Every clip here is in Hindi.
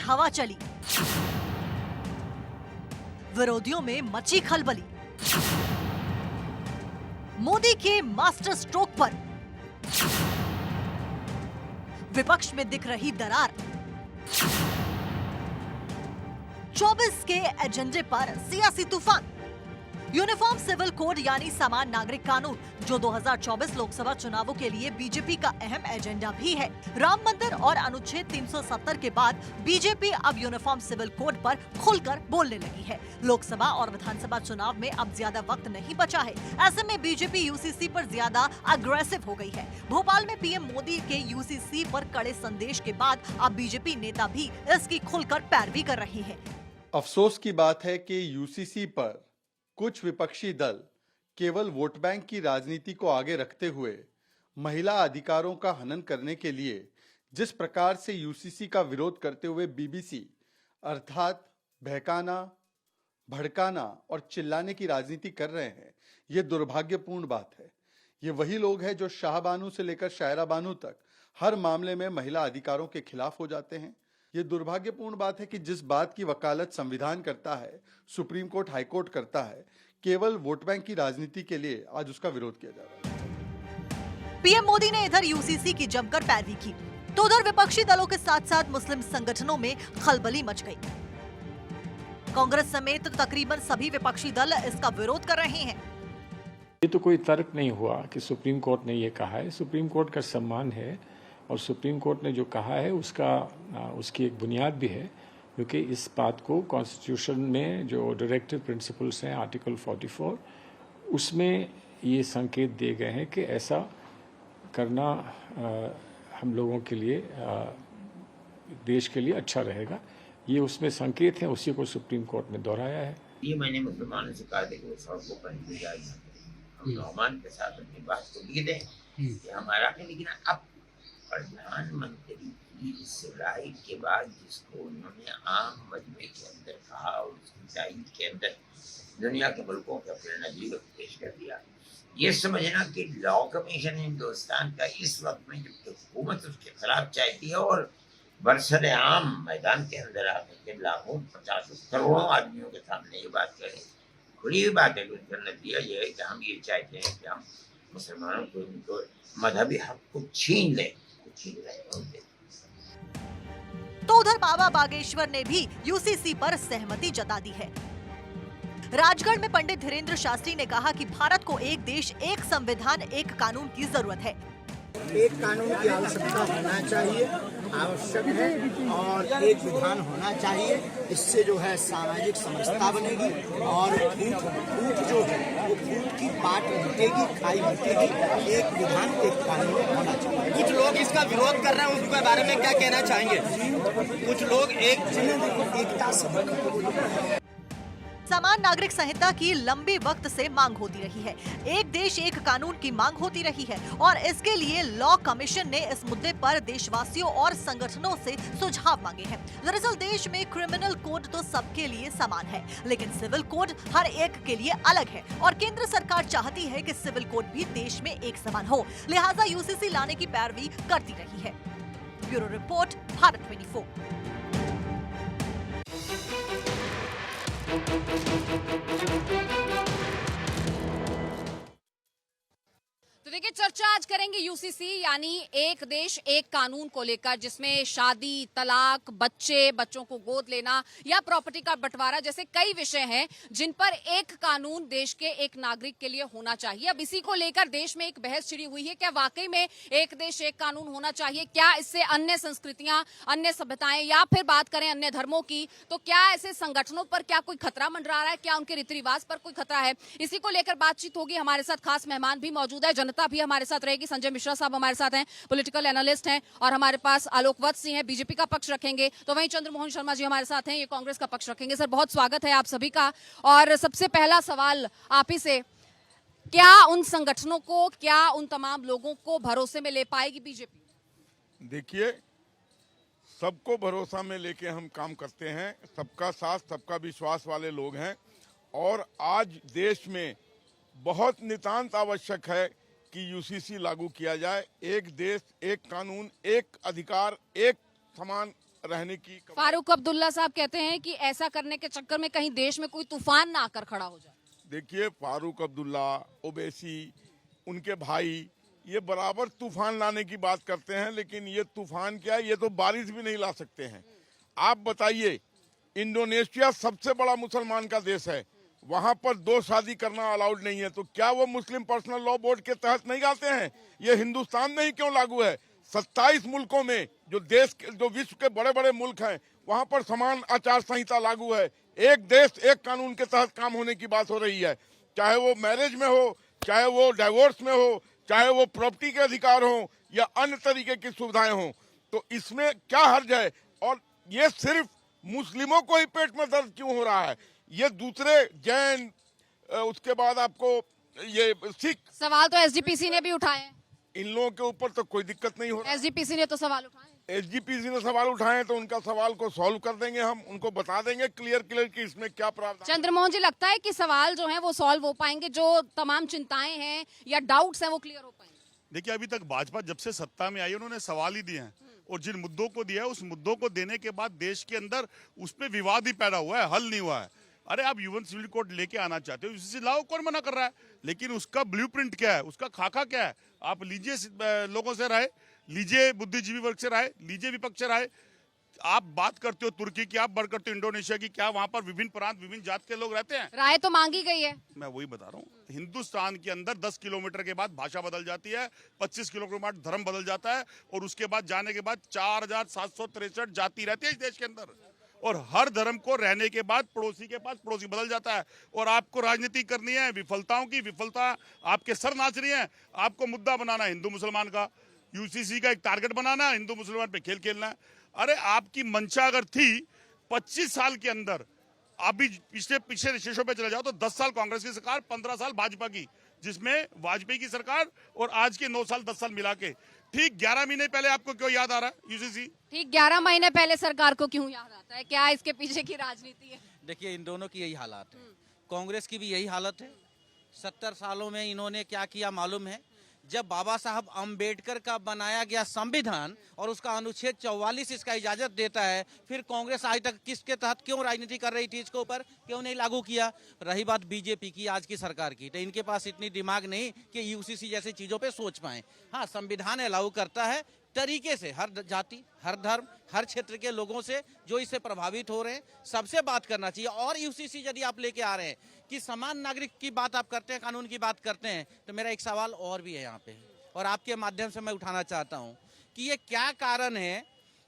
हवा चली, विरोधियों में मची खलबली। मोदी के मास्टर स्ट्रोक पर विपक्ष में दिख रही दरार। 24 के एजेंडे पर सियासी तूफान। यूनिफॉर्म सिविल कोड यानी समान नागरिक कानून, जो 2024 लोकसभा चुनावों के लिए बीजेपी का अहम एजेंडा भी है। राम मंदिर और अनुच्छेद 370 के बाद बीजेपी अब यूनिफॉर्म सिविल कोड पर खुलकर बोलने लगी है। लोकसभा और विधानसभा चुनाव में अब ज्यादा वक्त नहीं बचा है। ऐसे में बीजेपी यूसीसी पर ज्यादा अग्रेसिव हो गई है। भोपाल में पीएम मोदी के यूसीसी पर कड़े संदेश के बाद अब बीजेपी नेता भी इसकी खुलकर पैरवी कर रहे हैं। अफसोस की बात है कि यूसीसी पर कुछ विपक्षी दल केवल वोट बैंक की राजनीति को आगे रखते हुए महिला अधिकारों का हनन करने के लिए जिस प्रकार से यूसीसी का विरोध करते हुए बीबीसी अर्थात बहकाना, भड़काना और चिल्लाने की राजनीति कर रहे हैं, ये दुर्भाग्यपूर्ण बात है। ये वही लोग हैं जो शाहबानू से लेकर शायरा बानू तक हर मामले में महिला अधिकारों के खिलाफ हो जाते हैं। ये दुर्भाग्यपूर्ण बात है कि जिस बात की वकालत संविधान करता है, सुप्रीम कोर्ट, हाई कोर्ट करता है, केवल वोट बैंक की राजनीति के लिए आज उसका विरोध किया जा रहा है। पीएम मोदी ने इधर यूसीसी की जमकर पैरवी की, तो उधर विपक्षी दलों के साथ साथ मुस्लिम संगठनों में खलबली मच गई। कांग्रेस समेत तकरीबन सभी विपक्षी दल इसका विरोध कर रहे हैं। ये तो कोई तर्क नहीं हुआ कि सुप्रीम कोर्ट ने ये कहा है। सुप्रीम कोर्ट का सम्मान है और सुप्रीम कोर्ट ने जो कहा है उसकी एक बुनियाद भी है, क्योंकि इस बात को कॉन्स्टिट्यूशन में जो डायरेक्टिव प्रिंसिपल्स हैं आर्टिकल 44 उसमें ये संकेत दिए गए हैं कि ऐसा करना हम लोगों के लिए, देश के लिए अच्छा रहेगा। ये उसमें संकेत हैं, उसी को सुप्रीम कोर्ट ने दोहराया है। ये मैंने मुसलमानों से कहा था कि वो सड़कों पर नहीं जाए, हम नौमान के साथ अपनी बात को लिख दें कि हमारा है। लेकिन अब प्रधानमंत्री की इस राय के बाद जिसको उन्होंने आम मजमे के अंदर कहा और उसकी तारीफ के अंदर दुनिया के मुल्कों के अपने नजीर पेश कर दिया, ये समझना कि लॉ कमीशन हिंदुस्तान का इस वक्त में जब हुकूमत उसके खिलाफ चाहती है और बरसरे आम मैदान के अंदर आकर के लाखों 50 करोड़ों आदमियों के सामने ये बात करें, खुली हुई बात है। उसका नतीजा ये है कि हम ये चाहते हैं कि हम मुसलमानों को उनको मजहबी हक को छीन लें। तो उधर बाबा बागेश्वर ने भी यूसीसी पर सहमति जता दी है। राजगढ़ में पंडित धीरेन्द्र शास्त्री ने कहा कि भारत को एक देश, एक संविधान, एक कानून की जरूरत है। एक कानून की आवश्यकता होना चाहिए, आवश्यक है, और एक विधान होना चाहिए। इससे जो है सामाजिक समरसता बनेगी और फूट जो है वो फूट की बाट मिटेगी, खाई मिटेगी। एक विधान, एक कानून होना चाहिए। कुछ लोग इसका विरोध कर रहे हैं, उसके बारे में क्या कहना चाहेंगे? कुछ लोग एकता से समान नागरिक संहिता की लंबी वक्त से मांग होती रही है। एक देश एक कानून की मांग होती रही है और इसके लिए लॉ कमीशन ने इस मुद्दे पर देशवासियों और संगठनों से सुझाव मांगे हैं। दरअसल देश में क्रिमिनल कोड तो सबके लिए समान है, लेकिन सिविल कोड हर एक के लिए अलग है और केंद्र सरकार चाहती है कि सिविल कोड भी देश में एक समान हो, लिहाजा यूसीसी लाने की पैरवी करती रही है। Bureau report, Bharat 24। तो देखिए, चर्चा आज करेंगे यूसीसी यानी एक देश एक कानून को लेकर, जिसमें शादी, तलाक, बच्चों को गोद लेना या प्रॉपर्टी का बंटवारा जैसे कई विषय हैं जिन पर एक कानून देश के एक नागरिक के लिए होना चाहिए। अब इसी को लेकर देश में एक बहस छिड़ी हुई है, क्या वाकई में एक देश एक कानून होना चाहिए? क्या इससे अन्य संस्कृतियां, अन्य सभ्यताएं या फिर बात करें अन्य धर्मों की, तो क्या ऐसे संगठनों पर क्या कोई खतरा मंडरा रहा है? क्या उनके रीति रिवाज पर कोई खतरा है? इसी को लेकर बातचीत होगी। हमारे साथ खास मेहमान भी मौजूद है, जनता भी हमारे साथ रहेगी। संजय मिश्रा साहब हमारे साथ हैं, पॉलिटिकल एनालिस्ट हैं, और हमारे पास आलोक वत्स सिंह हैं, बीजेपी का पक्ष रखेंगे। तो वहीं चंद्रमोहन शर्मा जी हमारे साथ हैं, ये कांग्रेस का पक्ष रखेंगे। सर, बहुत स्वागत है आप सभी का। और सबसे पहला सवाल आप ही से, क्या उन संगठनों को, क्या उन तमाम लोगों को भरोसे में ले पाएगी बीजेपी? देखिए, सबको भरोसा में लेके हम काम करते हैं। सबका साथ, सबका विश्वास वाले लोग हैं और आज देश में बहुत नितांत आवश्यक है कि यूसीसी लागू किया जाए। एक देश, एक कानून, एक अधिकार, एक समान रहने की। फारूक अब्दुल्ला साहब कहते हैं कि ऐसा करने के चक्कर में कहीं देश में कोई तूफान ना आकर खड़ा हो जाए। देखिए, फारूक अब्दुल्ला, ओवैसी, उनके भाई, ये बराबर तूफान लाने की बात करते हैं, लेकिन ये तूफान क्या है, ये तो बारिश भी नहीं ला सकते हैं। आप बताइए, इंडोनेशिया सबसे बड़ा मुसलमान का देश है, वहां पर 2 शादी करना अलाउड नहीं है, तो क्या वो मुस्लिम पर्सनल लॉ बोर्ड के तहत नहीं आते हैं? ये हिंदुस्तान में ही क्यों लागू है? 27 मुल्कों में, जो विश्व के बड़े बड़े मुल्क हैं, वहां पर समान आचार संहिता लागू है। एक देश एक कानून के तहत काम होने की बात हो रही है, चाहे वो मैरिज में हो, चाहे वो डाइवोर्स में हो, चाहे वो प्रॉपर्टी के अधिकार हो या अन्य तरीके की सुविधाएं हो। तो इसमें क्या हर्ज है? और ये सिर्फ मुस्लिमों को ही पेट में दर्द क्यों हो रहा है? ये दूसरे जैन, उसके बाद आपको ये सिख, सवाल तो एसजीपीसी ने भी उठाए हैं। इन लोगों के ऊपर तो कोई दिक्कत नहीं हो रहा। एसजीपीसी ने तो सवाल उठाए। एसजीपीसी ने सवाल उठाए तो उनका सवाल को सॉल्व कर देंगे, हम उनको बता देंगे क्लियर कि इसमें क्या प्रावधान। चंद्रमोहन जी, लगता है कि सवाल जो है वो सॉल्व हो पाएंगे, जो तमाम चिंताएं हैं या डाउट्स हैं वो क्लियर हो पाएंगे? देखिए, अभी तक भाजपा जब से सत्ता में आई उन्होंने सवाल ही दिए हैं, और जिन मुद्दों को दिया है उस मुद्दों को देने के बाद देश के अंदर उस पर विवाद ही पैदा हुआ है, हल नहीं हुआ है। अरे आप यूएन सिविल कोड लेके आना चाहते हो, यूसीसी लाओ, कौन मना कर रहा है? लेकिन उसका ब्लूप्रिंट क्या है, उसका खाका क्या है? आप लीजिए लोगों से राय, लीजिए बुद्धिजीवी वर्ग से राय, लीजिए विपक्ष से राय। आप बात करते हो तुर्की की, आप बात करते हो इंडोनेशिया की, क्या वहां पर विभिन्न प्रांत विभिन्न जात के लोग रहते हैं? राय तो मांगी गई है। मैं वही बता रहा हूँ, हिंदुस्तान के अंदर 10 किलोमीटर के बाद भाषा बदल जाती है, 25 किलोमीटर बाद धर्म बदल जाता है, और उसके बाद जाने के बाद 4763 जाति रहती है इस देश के अंदर, और हर धर्म को रहने के बाद पड़ोसी के पास पड़ोसी बदल जाता है। और आपको राजनीति करनी है विफलताओं की, विफलता आपके सर नाच रही है, आपको मुद्दा बनाना है हिंदू मुसलमान का, यूसीसी का एक टारगेट बनाना है, हिंदू मुसलमान पे खेल खेलना है। अरे आपकी मंशा अगर थी 25 साल के अंदर, अभी पिछले शीर्षों पे चले जाओ तो 10 साल कांग्रेस की सरकार, 15 साल भाजपा की, जिसमें वाजपेयी की सरकार और आज के 9 साल 10 साल मिला के ठीक 11 महीने पहले आपको क्यों याद आ रहा है यूसीसी? ठीक 11 महीने पहले सरकार को क्यों याद आता है? क्या इसके पीछे की राजनीति है? देखिए, इन दोनों की यही हालात है, कांग्रेस की भी यही हालत है। 70 सालों में इन्होंने क्या किया मालूम है? जब बाबा साहब अंबेडकर का बनाया गया संविधान और उसका अनुच्छेद 44 इसका इजाजत देता है, फिर कांग्रेस आज तक किसके तहत क्यों राजनीति कर रही थी, इसके ऊपर क्यों नहीं लागू किया? रही बात बीजेपी की, आज की सरकार की, तो इनके पास इतनी दिमाग नहीं कि यूसीसी जैसी चीजों पे सोच पाए। हाँ, संविधान अलाउ करता है तरीके से हर जाति, हर धर्म, हर क्षेत्र के लोगों से जो इससे प्रभावित हो रहे हैं सबसे बात करना चाहिए। और यूसीसी यदि आप लेके आ रहे हैं कि समान नागरिक की बात आप करते हैं, कानून की बात करते हैं, तो मेरा एक सवाल और भी है यहाँ पे, और आपके माध्यम से मैं उठाना चाहता हूँ कि ये क्या कारण है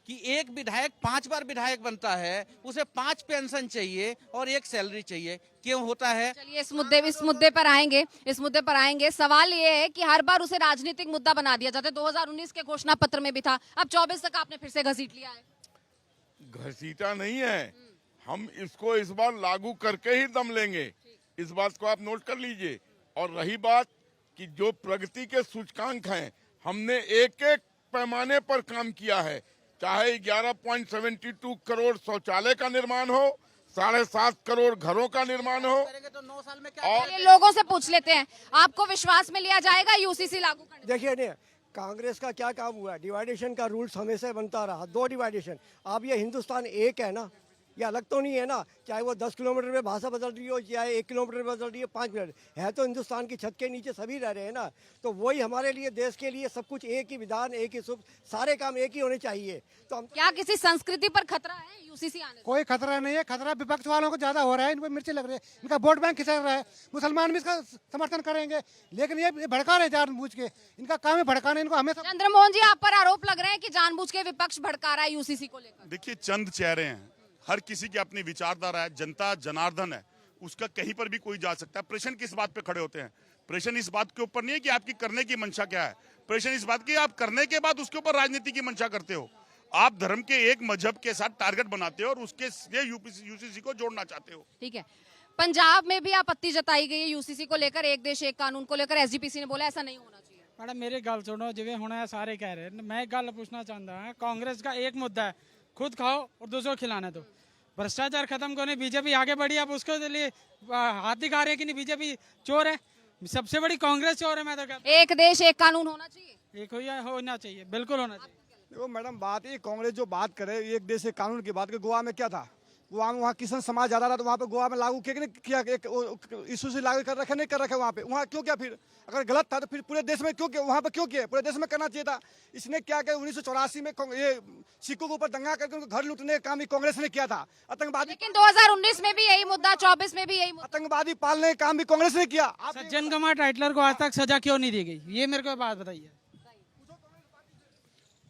कि एक विधायक 5 बार विधायक बनता है, उसे 5 पेंशन चाहिए और 1 सैलरी चाहिए, क्यों होता है? चलिए इस मुद्दे पर आएंगे। सवाल ये है कि हर बार उसे राजनीतिक मुद्दा बना दिया जाता है। 2019 के घोषणा पत्र में भी था, अब 24 तक आपने फिर से घसीट लिया है। घसीटा नहीं है, हम इसको इस बार लागू करके ही दम लेंगे, इस बात को आप नोट कर लीजिए। और रही बात कि जो प्रगति के सूचकांक हैं, हमने एक एक पैमाने पर काम किया है, चाहे 11.72 करोड़ शौचालय का निर्माण हो, 7.5 करोड़ घरों का निर्माण हो, तो 9 साल में और लोगों से पूछ लेते हैं, आपको विश्वास में लिया जाएगा यूसीसी लागू करने? देखिए नहीं, कांग्रेस का क्या काम हुआ है? डिवाइडेशन का रूल्स हमेशा बनता रहा, 2 डिवाइडेशन। अब ये हिंदुस्तान एक है ना, ये अलग तो नहीं है ना, चाहे वो 10 किलोमीटर में भाषा बदल रही हो, चाहे 1 किलोमीटर में बदल रही हो, 5 मिनट है, तो हिंदुस्तान की छत के नीचे सभी रह रहे हैं ना। तो वही हमारे लिए, देश के लिए सब कुछ एक ही विधान, एक ही सुख, सारे काम एक ही होने चाहिए। तो हम क्या किसी संस्कृति पर खतरा है यूसीसी आने से? कोई खतरा नहीं है, खतरा विपक्ष वालों को ज्यादा हो रहा है, इनको मिर्ची लग रही है, इनका वोट बैंक खिंच रहा है, मुसलमान भी इसका समर्थन करेंगे, लेकिन ये भड़का रहे जानबूझ के, इनका काम है भड़काना, इनको हमेशा। चंद्रमोहन जी, आप पर आरोप लग रहे हैं कि जानबूझ के विपक्ष भड़का रहा है यूसीसी को लेकर। देखिए, चंद चेहरे हैं, हर किसी की अपनी विचारधारा है, जनता जनार्दन है, उसका कहीं पर भी कोई जा सकता है। प्रश्न किस बात पे खड़े होते हैं? प्रश्न इस बात के ऊपर नहीं है कि आपकी करने की मंशा क्या है, प्रश्न इस बात की आप करने के बाद उसके ऊपर राजनीति की मंशा करते हो। आप धर्म के एक मजहब के साथ टारगेट बनाते हो और उसके लिए यूसीसी को जोड़ना चाहते हो। ठीक है, पंजाब में भी आपत्ति जताई गई है यूसीसी को लेकर, एक देश एक कानून को लेकर। एसजीपीसी ने बोला ऐसा नहीं होना चाहिए। मैडम मेरी गल सुनो, जिवें होना है सारे कह रहे हैं, मैं एक गल पूछना चाहता हूँ, कांग्रेस का एक मुद्दा है, खुद खाओ और दूसरों को खिलाने दो। भ्रष्टाचार खत्म करने बीजेपी आगे बढ़ी, अब उसके लिए हाथ दिखा रहे हैं कि नहीं बीजेपी चोर है, सबसे बड़ी कांग्रेस चोर है। मैं तो कहता हूं एक देश एक कानून होना चाहिए, एक होना चाहिए, बिल्कुल होना चाहिए। देखो मैडम, बात ये कांग्रेस जो बात करे एक देश एक कानून की बात करे, गोवा में क्या था? गोवा में वहाँ किसान समाज ज्यादा रहा तो वहाँ पे गोवा में लागू किया एक इशू से लागू कर रखे नहीं कर रखे वहाँ पे? वहाँ क्यों किया? फिर अगर गलत था तो फिर पूरे देश में क्यों किया? वहाँ पे क्यों किया? पूरे देश में करना चाहिए था। इसने क्या किया 1984 में ये सिखों के ऊपर दंगा करके उनको घर लूटने का काम ही कांग्रेस ने किया था। आतंकवादी, लेकिन 2019 में भी यही मुद्दा, 24 में भी यही मुद्दा। आतंकवादी पालने का काम भी कांग्रेस ने किया। सज्जन कुमार टाइटलर को आज तक सजा क्यों नहीं दी गई, ये मेरे को बात बताइए।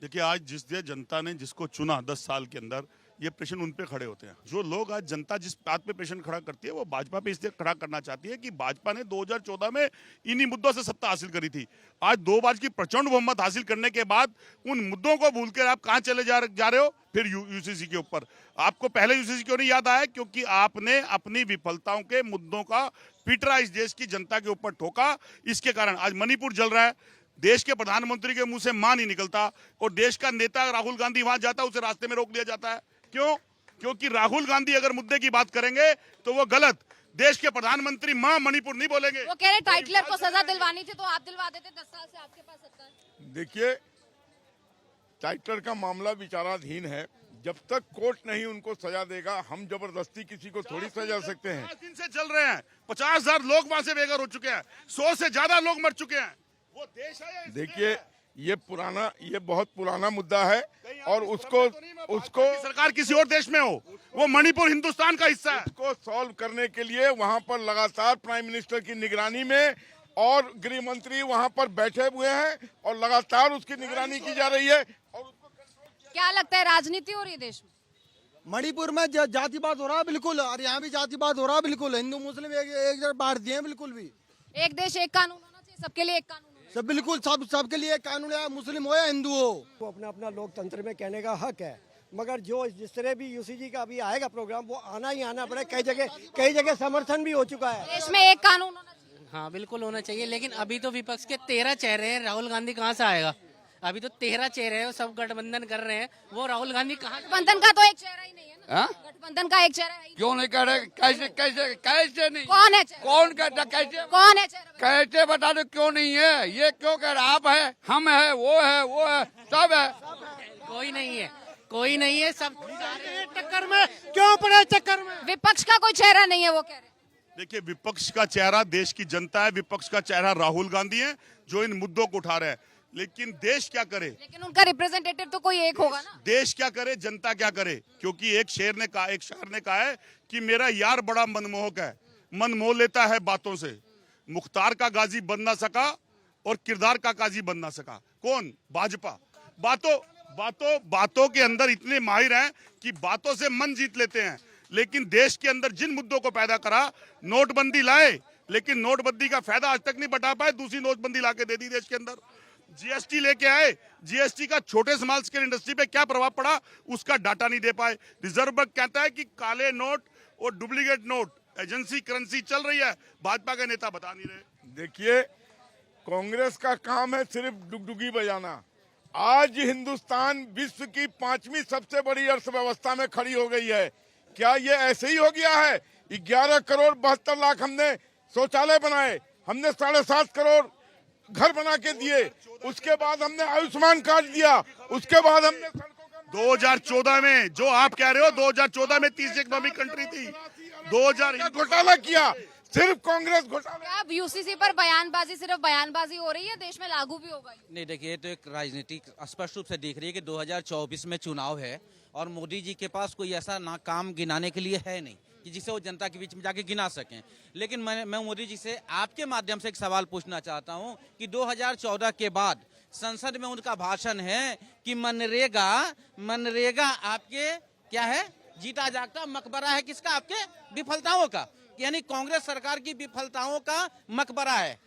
देखिए, आज जिस देश जनता ने जिसको चुना 10 साल के अंदर, ये प्रश्न उन पे खड़े होते हैं। जो लोग आज जनता जिस बात पे प्रश्न खड़ा करती है वो भाजपा पे इसलिए खड़ा करना चाहती है कि भाजपा ने 2014 में इन्हीं मुद्दों से सत्ता हासिल करी थी। आज 2 बार की प्रचंड बहुमत हासिल करने के बाद उन मुद्दों को भूलकर आप कहां चले जा रहे हो? फिर यूसीसी के ऊपर। आपको पहले यूसीसी क्यों नहीं याद आया? क्योंकि आपने अपनी विफलताओं के मुद्दों का पिटरा इस देश की जनता के ऊपर ठोका। इसके कारण आज मणिपुर जल रहा है। देश के प्रधानमंत्री के मुंह से मां नहीं निकलता और देश का नेता राहुल गांधी वहां जाता है, उसे रास्ते में रोक दिया जाता है। क्यों? क्योंकि राहुल गांधी अगर मुद्दे की बात करेंगे तो वो गलत। देश के प्रधानमंत्री मां मणिपुर नहीं बोलेंगे। वो कह रहे टाइटलर को सजा दिलवानी थी तो आप दिलवा देते, 10 साल से आपके पास सत्ता है। देखिए, टाइटलर का मामला विचाराधीन है। जब तक कोर्ट नहीं उनको सजा देगा, हम जबरदस्ती किसी को थोड़ी सजा सकते हैं। 5 दिन से चल रहे हैं, 50,000 लोग वहां से बेघर हो चुके हैं, 100 से ज्यादा लोग मर चुके हैं। वो देश है। देखिए, ये बहुत पुराना मुद्दा है और उसको सरकार किसी और देश में हो, वो मणिपुर हिंदुस्तान का हिस्सा है। उसको सॉल्व करने के लिए वहां पर लगातार प्राइम मिनिस्टर की निगरानी में और गृह मंत्री वहां पर बैठे हुए हैं और लगातार उसकी निगरानी की जा रही है। और क्या लगता है राजनीति हो रही है देश में? मणिपुर में जातिवाद हो रहा है बिल्कुल, और यहाँ भी जातिवाद हो रहा है बिल्कुल। हिंदू मुस्लिम एक जगह बांट दिए हैं बिल्कुल भी। एक देश एक कानून होना चाहिए, सबके लिए एक कानून। सब बिल्कुल सबके लिए कानून है, मुस्लिम हो या हिंदू हो। वो अपना अपना लोकतंत्र में कहने का हक है, मगर जो जिस तरह भी यूसीजी का अभी आएगा प्रोग्राम, वो आना ही आना पड़े। कई जगह समर्थन भी हो चुका है। देश में एक कानून होना चाहिए। हाँ बिल्कुल होना चाहिए, लेकिन अभी तो विपक्ष के 13 चेहरे हैं, राहुल गांधी कहाँ से आएगा? अभी तो 13 चेहरे हैं, सब गठबंधन कर रहे हैं, वो राहुल गांधी कहाँ? गठबंधन का तो एक चेहरा ही नहीं है ना। गठबंधन का एक चेहरा है। क्यों नहीं कर रहे? कैसे नहीं? कौन है? कौन कहता? कैसे? कौन है? कैसे बता दो क्यों नहीं है? ये क्यों कह रहा? आप है, हम है, वो है, सब है। कोई नहीं है, कोई नहीं है, सब टक्कर में क्यों पड़े? चक्कर में विपक्ष का कोई चेहरा नहीं है, वो कह रहे हैं। देखिए, विपक्ष का चेहरा देश की जनता है, विपक्ष का चेहरा राहुल गांधी है जो इन मुद्दों को उठा रहे हैं। लेकिन देश क्या करे? लेकिन उनका रिप्रेजेंटेटिव तो कोई एक होगा ना। देश क्या करे, जनता क्या करे? क्योंकि एक शायर ने कहा है कि मेरा यार बड़ा मनमोहक है, मन मोह लेता है बातों से। मुख्तार का गाजी बन ना सका और किरदार का काजी बन ना सका। कौन? भाजपा। बातों के अंदर इतने माहिर हैं कि बातों से मन जीत लेते हैं। लेकिन देश के अंदर जिन मुद्दों को पैदा करा, नोटबंदी लाए, लेकिन नोटबंदी का फायदा आज तक नहीं बता पाए। दूसरी नोटबंदी लाके दे दी देश के अंदर। जीएसटी लेके आए, जीएसटी का छोटे स्मॉल स्केल इंडस्ट्री पे क्या प्रभाव पड़ा उसका डाटा नहीं दे पाए। रिजर्व बैंक कहता है कि काले नोट और डुप्लीकेट नोट, एजेंसी करेंसी चल रही है, भाजपा के नेता बता नहीं रहे। देखिए, कांग्रेस का काम है सिर्फ डुगडुगी बजाना। आज हिंदुस्तान विश्व की 5वीं सबसे बड़ी अर्थव्यवस्था में खड़ी हो गई है। क्या ये ऐसे ही हो गया है? 11 करोड़ 72 लाख हमने शौचालय बनाए, हमने 7.5 करोड़ घर बना के दिए, उसके बाद हमने आयुष्मान कार्ड दिया, उसके बाद हमने 2014 में जो आप कह रहे हो, 2014 में तीसरी इकोनॉमिक कंट्री थी। 2000 घोटाला किया, सिर्फ कांग्रेस घोटाला। अब यूसीसी पर बयानबाजी सिर्फ बयानबाजी हो रही है, देश में लागू भी होगा? नहीं, देखिए, ये तो एक राजनीति स्पष्ट रूप से दिख रही है कि 2024 में चुनाव है और मोदी जी के पास कोई ऐसा ना काम गिनाने के लिए है नहीं कि जिसे वो जनता के बीच में जाके गिना सकें। लेकिन मैं मोदी जी से आपके माध्यम से एक सवाल पूछना चाहता हूं कि 2014 के बाद संसद में उनका भाषण है कि मनरेगा आपके क्या है, जीता जागता मकबरा है। किसका? आपके विफलताओं का, यानी कांग्रेस सरकार की विफलताओं का मकबरा है।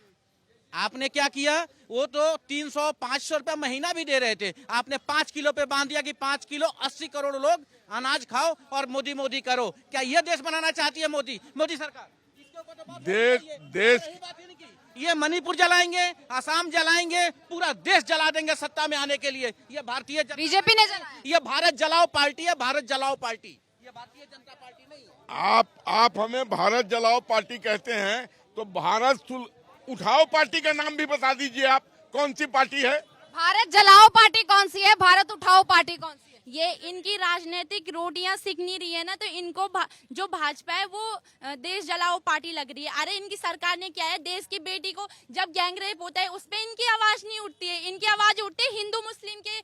आपने क्या किया? वो तो 300-500 रुपया महीना भी दे रहे थे, आपने 5 किलो पे बांध दिया कि 5 किलो 80 करोड़ लोग अनाज खाओ और मोदी करो। क्या यह देश बनाना चाहती है मोदी सरकार? देश ये मणिपुर जलाएंगे, असम जलाएंगे, पूरा देश जला देंगे सत्ता में आने के लिए। ये भारतीय बीजेपी ने जलाया। ये भारत जलाओ पार्टी है, भारत जलाओ पार्टी। ये भारतीय जनता पार्टी नहीं है। आप हमें भारत जलाओ पार्टी कहते हैं, तो भारत उठाओ पार्टी का नाम भी बता दीजिए। आप कौन सी पार्टी है? भारत जलाओ पार्टी कौन सी है, भारत उठाओ पार्टी कौन सी है? ये इनकी राजनीतिक रोटियां सीख नहीं रही है ना, तो इनको जो भाजपा है वो देश जलाओ पार्टी लग रही है। अरे इनकी सरकार ने क्या है, देश की बेटी को जब गैंग रेप होता है उस पे इनकी आवाज नहीं उठती है। इनकी आवाज उठती है हिंदू मुस्लिम के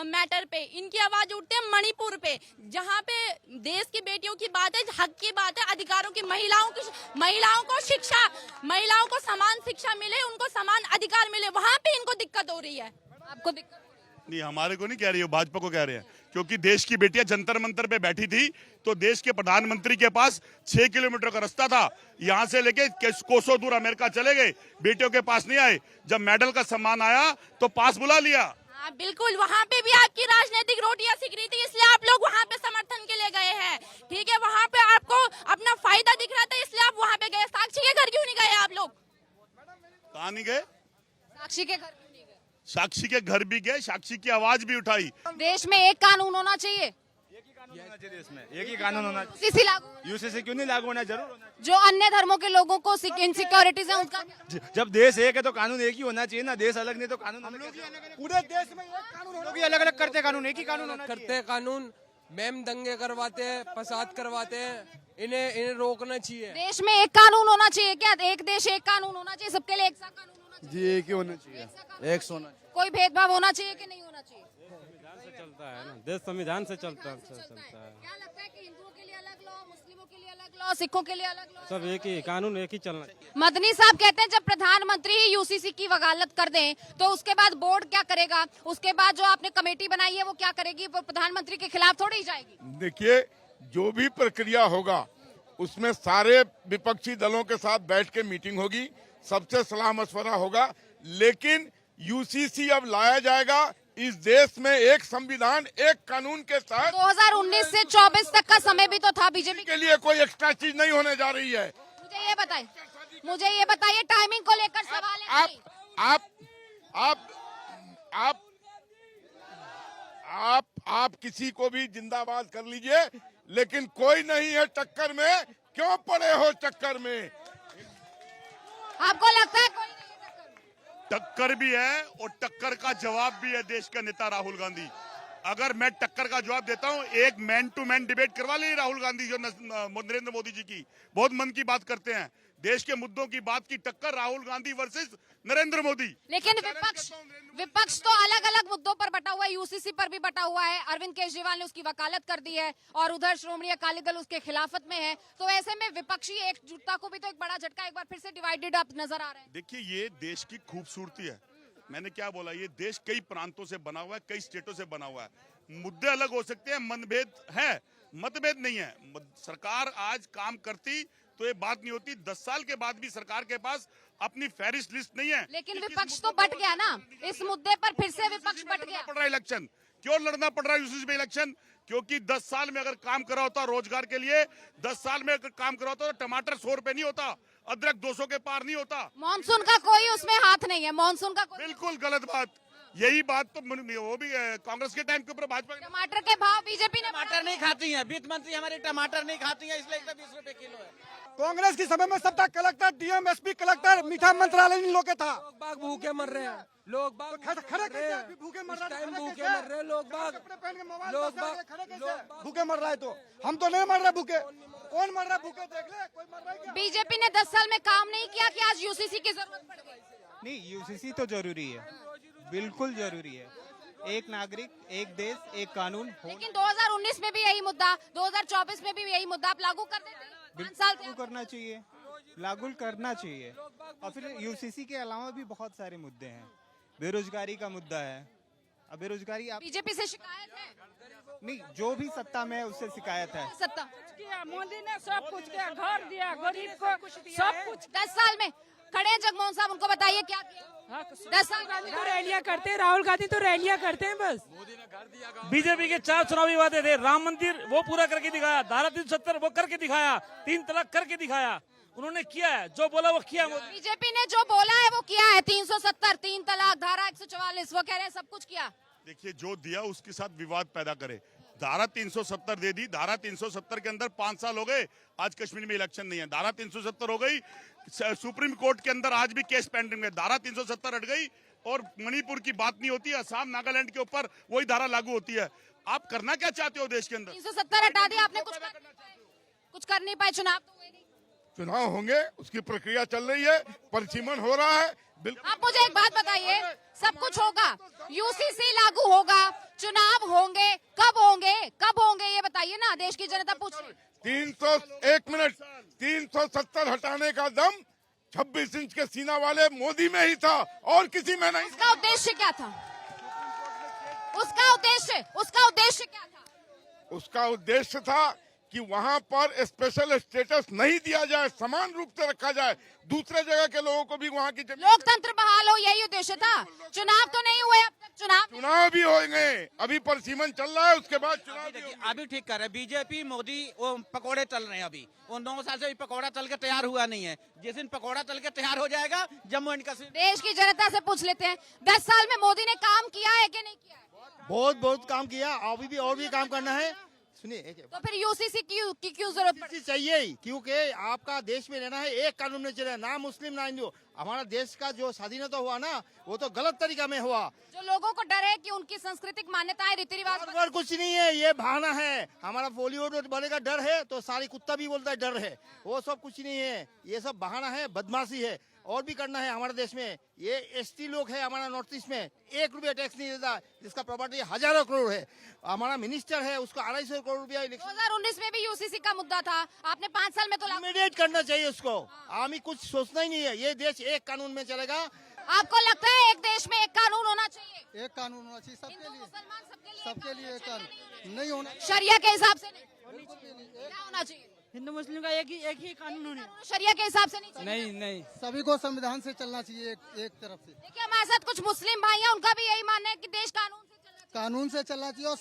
मैटर पे, इनकी आवाज उठती है मणिपुर पे, जहाँ पे देश की बेटियों की बात है, हक की बात है, अधिकारों की, महिलाओं को शिक्षा, महिलाओं को समान शिक्षा मिले, उनको समान अधिकार मिले, वहाँ पे इनको दिक्कत हो रही है। आपको दिक्कत नहीं, हमारे को नहीं कह रही है, भाजपा को कह रहे हैं, क्योंकि देश की बेटियां जंतर मंतर पे बैठी थी तो देश के प्रधानमंत्री के पास 6 किलोमीटर का रास्ता था, यहाँ से लेके कोसों दूर अमेरिका चले गए, बेटियों के पास नहीं आए। जब मेडल का सम्मान आया तो पास बुला लिया। हाँ बिल्कुल, वहाँ पे भी आपकी राजनीतिक रोटियां सिक रही थी, इसलिए आप लोग वहाँ पे समर्थन के लिए गए हैं। ठीक है, वहाँ पे आपको अपना फायदा दिख रहा था, इसलिए आप वहाँ पे गए। साक्षी के घर क्यों नहीं गए आप लोग? कहाँ नहीं गए? साक्षी के घर, साक्षी के घर भी गए, साक्षी की आवाज भी उठाई। देश में एक कानून होना चाहिए, देश में एक ही कानून होना चाहिए। यूसीसी लागू, यूसीसी क्यों नहीं लागू होना, जरूर होना जो अन्य धर्मों के लोगों को इनसिक्योरिटीज है उनका। जब देश एक है तो कानून एक ही होना चाहिए ना, देश अलग नहीं तो कानून पूरे देश में एक कानून होना चाहिए। अलग अलग करते कानून, एक ही कानून होना चाहिए। करते कानून, मैम दंगे करवाते हैं, फसाद करवाते हैं, इन्हें रोकना चाहिए। देश में एक कानून होना चाहिए क्या? एक देश एक कानून होना चाहिए, सबके लिए एक सा कानून होना चाहिए। जी एक ही होना चाहिए, एक सोना। कोई भेदभाव होना चाहिए कि नहीं होना चाहिए? संविधान से चलता है ना, देश संविधान से चलता है। क्या लगता है कि हिंदुओं के लिए अलग लॉ, मुस्लिमों के लिए अलग लॉ, सिखों के लिए अलग लॉ? सब एक ही कानून, एक ही चलना चाहिए। मदनी साहब कहते हैं जब प्रधानमंत्री ही यूसीसी की वकालत कर दें तो उसके बाद बोर्ड क्या करेगा? उसके बाद जो आपने कमेटी बनाई है वो क्या करेगी? वो प्रधानमंत्री के खिलाफ थोड़ी जाएगी। देखिए, जो भी प्रक्रिया होगा उसमें सारे विपक्षी दलों के साथ बैठ के मीटिंग होगी, सबसे सलाह मशवरा होगा, लेकिन यूसीसी अब लाया जाएगा इस देश में एक संविधान, एक कानून के तहत। 2019 से 24 तक का समय भी तो था बीजेपी के लिए, कोई एक्स्ट्रा चीज नहीं होने जा रही है। मुझे ये बताइए टाइमिंग को लेकर सवाल है। आप किसी को भी जिंदाबाद कर लीजिए, लेकिन कोई नहीं है टक्कर में, क्यों पड़े हो चक्कर में? आपको लगता है कोई टक्कर भी है और टक्कर का जवाब भी है देश का नेता राहुल गांधी। अगर मैं टक्कर का जवाब देता हूं, एक मैन टू मैन डिबेट करवा ली राहुल गांधी जो नरेंद्र मोदी जी की, बहुत मन की बात करते हैं, देश के मुद्दों की बात की टक्कर राहुल गांधी वर्सेस नरेंद्र मोदी। लेकिन विपक्ष तो अलग अलग मुद्दों पर बटा हुआ है, यूसीसी पर भी बटा हुआ है। अरविंद केजरीवाल ने उसकी वकालत कर दी है और उधर श्रोमणी अकाली दल उसके खिलाफत में है, तो ऐसे में विपक्षी एकजुटता को भी तो एक बड़ा झटका, एक बार फिर से डिवाइडेड अप नजर आ रहा है। देखिए, ये देश की खूबसूरती है। मैंने क्या बोला, ये देश कई प्रांतों से बना हुआ है, कई स्टेटों से बना हुआ है। मुद्दे अलग हो सकते हैं, मतभेद है, मतभेद नहीं है। सरकार आज काम करती तो ये बात नहीं होती। 10 साल के बाद भी सरकार के पास अपनी फहरिस्त लिस्ट नहीं है। लेकिन विपक्ष तो बट गया ना, इस मुद्दे पर फिर से विपक्ष बट गया। पड़ रहा है इलेक्शन, क्यों लड़ना पड़ रहा है यूसीसी में इलेक्शन? क्योंकि 10 साल में अगर काम करा होता रोजगार के लिए, 10 साल में अगर काम करा होता तो टमाटर 100 रुपए नहीं होता, अदरक 200 के पार नहीं होता। मानसून का कोई उसमें हाथ नहीं है, मानसून का कोई। बिल्कुल गलत बात। यही बात तो वो भी कांग्रेस के टाइम के ऊपर भाजपा। टमाटर के भाव बीजेपी ने टमाटर नहीं खाती है, वित्त मंत्री हमारे टमाटर नहीं खाती है, इसलिए 120 रुपए किलो है। कांग्रेस की समय में सबका कलेक्टर, डीएम, एसपी, कलेक्टर, मीठा मंत्रालय इन लोग के था। लोग बाग भूखे मर रहे हैं, लोग बाग खड़े भूखे मर रहे हैं, लोग बाग भूखे मर रहा है। तो हम तो नहीं मर रहे भूखे, कौन मर रहा है भूखे? देख ले, कोई मर रहा है क्या? बीजेपी ने 10 साल में काम नहीं किया कि आज यूसीसी की जरूरत पड़ गई? नहीं, यूसीसी तो जरूरी है, बिल्कुल जरूरी है। एक नागरिक, एक देश, एक कानून। लेकिन 2019 में भी यही मुद्दा, 2024 में भी यही मुद्दा आप लागू कर देते? 5 साल लागू करना चाहिए, लागू करना चाहिए। और फिर यूसीसी के अलावा भी बहुत सारे मुद्दे हैं। बेरोजगारी का मुद्दा है। अब बेरोजगारी बीजेपी से शिकायत है? नहीं, जो भी सत्ता में है उससे शिकायत है। सत्ता किया, मोदी ने सब कुछ किया, घर दिया, गरीब को सब कुछ। 10 साल में खड़े हैं जगमोहन साहब, उनको बताइए क्या किया? 10 साल तो रैलियां करते हैं, राहुल गांधी तो रैलियां करते हैं बस। बीजेपी के 4 चुनावी वादे थे, राम मंदिर वो पूरा करके दिखाया, धारा 370 वो करके दिखाया, 3 तलाक करके दिखाया। उन्होंने किया है, जो बोला वो किया। बीजेपी ने जो बोला है वो किया है। 370, 3 तलाक, धारा 144, वो कह रहे हैं सब कुछ किया। देखिए, जो दिया उसके साथ विवाद पैदा करे। धारा 370 दे दी, धारा 370 के अंदर 5 साल हो गए, आज कश्मीर में इलेक्शन नहीं है। धारा 370 हो गई, सुप्रीम कोर्ट के अंदर आज भी केस पेंडिंग है, धारा 370 हट गई और मणिपुर की बात नहीं होती, असम नागालैंड के ऊपर वही धारा लागू होती है। आप करना क्या चाहते हो देश के अंदर? 370 हटा दिया आपने, कुछ कर नहीं पाए, चुनाव तो हुए नहीं। चुनाव होंगे, उसकी प्रक्रिया चल रही है, परिसीमन हो रहा है। आप मुझे एक बात बताइए, सब कुछ होगा, यूसीसी लागू होगा, चुनाव होंगे, कब होंगे ये बताइए ना, देश की जनता पूछ रही। 370 हटाने का दम 26 इंच के सीना वाले मोदी में ही था और किसी में नहीं। उसका उद्देश्य क्या था? उसका उद्देश्य क्या था? उसका उद्देश्य था कि वहां पर स्पेशल स्टेटस नहीं दिया जाए, समान रूप से रखा जाए, दूसरे जगह के लोगों को भी वहां की लोकतंत्र बहाल हो, यही उद्देश्य था। चुनाव तो नहीं हुए अब तक, चुनाव भी होंगे, अभी परिसीमन चल रहा है, उसके बाद चुनाव भी होंगे। अभी ठीक कर रहे हैं बीजेपी मोदी, वो पकोड़े चल रहे हैं अभी, वो 9 साल से पकोड़ा चल के तैयार हुआ नहीं है। जिस दिन पकोड़ा चल के तैयार हो जाएगा, जम्मू एंड कश्मीर। देश की जनता से पूछ लेते हैं, 10 साल में मोदी ने काम किया है कि नहीं किया है? बहुत काम किया, अभी भी और भी काम करना है। सुनिए, तो फिर यूसीसी की क्यों जरूरत पड़ी? चाहिए ही, क्योंकि आपका देश में रहना है, एक कानून में चले, ना मुस्लिम ना हिंदू। हमारा देश का जो स्वाधीनता हुआ ना, वो तो गलत तरीका में हुआ। जो लोगों को डर है कि उनकी सांस्कृतिक मान्यताएं, रीति रिवाज कुछ नहीं है, ये बहाना है। हमारा बॉलीवुड बनेगा डर है तो सारी कुत्ता भी बोलता है डर है, वो सब कुछ नहीं है, ये सब बहाना है, बदमाशी है। और भी करना है हमारे देश में। ये एसटी लोग है हमारा नॉर्थ ईस्ट में, 1 रुपया टैक्स नहीं देता, जिसका प्रॉपर्टी हजारों करोड़ है। हमारा मिनिस्टर है, उसको 250 करोड़ रुपया। 2019 में भी यूसीसी का मुद्दा था, आपने 5 साल में तो इमीडिएट करना चाहिए उसको। हमें कुछ सोचना ही नहीं है, ये देश एक कानून में चलेगा। आपको लगता है एक देश में एक कानून होना चाहिए? एक कानून होना चाहिए सबके लिए एक कानून नहीं होना, शरिया के हिसाब से नहीं, क्या होना चाहिए? हिंदू मुस्लिम का एक ही कानून होना, शरिया के हिसाब से नहीं। नहीं, सभी को संविधान से चलना चाहिए, एक तरफ से। देखिए हमारे साथ कुछ मुस्लिम भाई हैं, उनका भी यही मानना है कि देश कानून से चलना चाहिए चलना चाहिए और